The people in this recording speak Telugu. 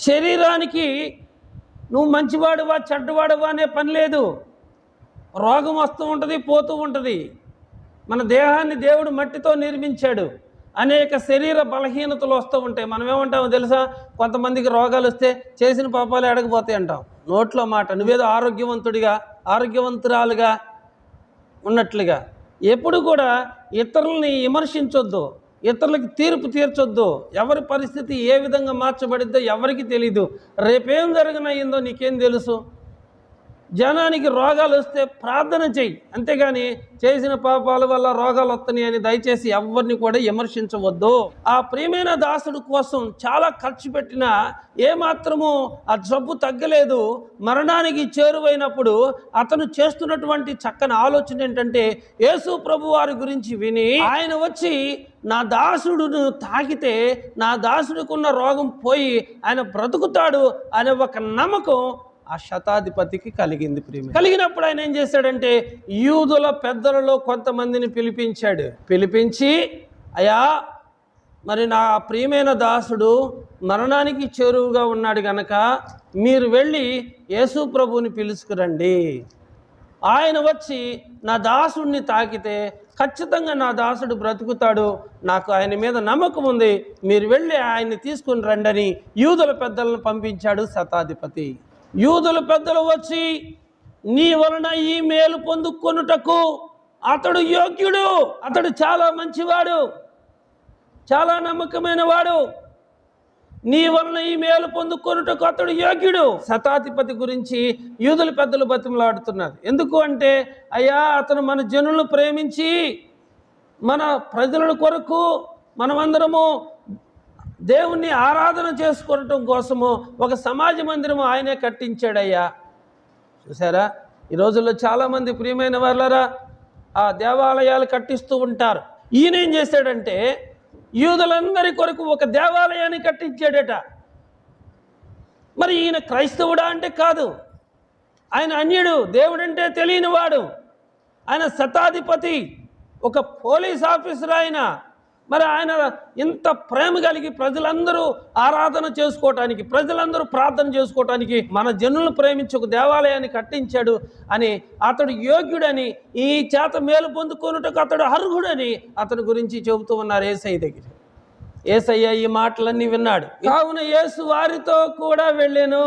శరీరానికి నువ్వు మంచివాడువా చెడ్డవాడువా అనే పని లేదు. రోగం వస్తూ ఉంటుంది, పోతూ ఉంటుంది. మన దేహాన్ని దేవుడు మట్టితో నిర్మించాడు. అనేక శరీర బలహీనతలు వస్తూ ఉంటాయి. మనం ఏమంటామో తెలుసా? కొంతమందికి రోగాలు వస్తే చేసిన పాపాలు ఎడకపోతాయి అంటాం. నోట్లో మాట. నువ్వేదో ఆరోగ్యవంతుడిగా ఆరోగ్యవంతురాలుగా ఉన్నట్లుగా. ఎప్పుడు కూడా ఇతరులని విమర్శించొద్దు, ఇతరులకి తీర్పు తీర్చొద్దు. ఎవరి పరిస్థితి ఏ విధంగా మార్చబడిద్దో ఎవరికి తెలీదు. రేపేం జరగనయ్యిందో నీకేం తెలుసు? జనానికి రోగాలు వస్తే ప్రార్థన చెయ్యి, అంతేగాని చేసిన పాపాల వల్ల రోగాలు వస్తున్నాయి అని దయచేసి ఎవరిని కూడా విమర్శించవద్దు. ఆ ప్రియమైన దాసుడు కోసం చాలా ఖర్చు పెట్టినా ఏమాత్రము ఆ జబ్బు తగ్గలేదు. మరణానికి చేరువైనప్పుడు అతను చేస్తున్నటువంటి చక్కని ఆలోచన ఏంటంటే, యేసు ప్రభు వారి గురించి విని ఆయన వచ్చి నా దాసుడును తాకితే నా దాసుడికున్న రోగం పోయి ఆయన బ్రతుకుతాడు అనే ఒక నమ్మకం ఆ శతాధిపతికి కలిగింది. కలిగినప్పుడు ఆయన ఏం చేశాడంటే, యూదుల పెద్దలలో కొంతమందిని పిలిపించి అయ్యా, మరి నా ప్రియమైన దాసుడు మరణానికి చేరువుగా ఉన్నాడు గనక మీరు వెళ్ళి యేసు ప్రభువుని పిలుచుకురండి. ఆయన వచ్చి నా దాసుడిని తాకితే ఖచ్చితంగా నా దాసుడు బ్రతుకుతాడు, నాకు ఆయన మీద నమ్మకం ఉంది, మీరు వెళ్ళి ఆయన్ని తీసుకుని రండి అని యూదుల పెద్దలను పంపించాడు శతాధిపతి. యూదుల పెద్దలు వచ్చి నీ వలన ఈ మేలు పొందుకొనుటకు అతడు యోగ్యుడు, అతడు చాలా మంచివాడు, చాలా నమ్మకమైన వాడు, నీ వలన ఈ మేలు పొందుకొనుటకు అతడు యోగ్యుడు. శతాధిపతి గురించి యూదుల పెద్దలు బతిమలాడుతున్నారు. ఎందుకు అంటే, అయ్యా అతను మన జనులను ప్రేమించి మన ప్రజల కొరకు మనమందరము దేవుణ్ణి ఆరాధన చేసుకోవటం కోసము ఒక సమాజ మందిరము ఆయనే కట్టించాడయ్యా. చూసారా, ఈ రోజుల్లో చాలామంది ప్రియమైన వాళ్ళరా ఆ దేవాలయాలు కట్టిస్తూ ఉంటారు. ఈయన ఏం చేశాడంటే యూదులందరి కొరకు ఒక దేవాలయాన్ని కట్టించాడట. మరి ఈయన క్రైస్తవుడా అంటే కాదు, ఆయన అన్యుడు, దేవుడంటే తెలియని వాడు. ఆయన శతాధిపతి, ఒక పోలీస్ ఆఫీసర్ ఆయన. మరి ఆయన ఇంత ప్రేమ కలిగి ప్రజలందరూ ఆరాధన చేసుకోవటానికి, ప్రజలందరూ ప్రార్థన చేసుకోవటానికి మన జనులను ప్రేమించి ఒక దేవాలయాన్ని కట్టించాడు అని, అతడు యోగ్యుడని, ఈ చేత మేలు పొందుకొనుటకు అతడు అర్హుడని అతని గురించి చెబుతూ ఉన్నారు యేసయ్య దగ్గర. యేసయ్య ఈ మాటలన్నీ విన్నాడు. కావున యేసు వారితో కూడా వెళ్ళెను.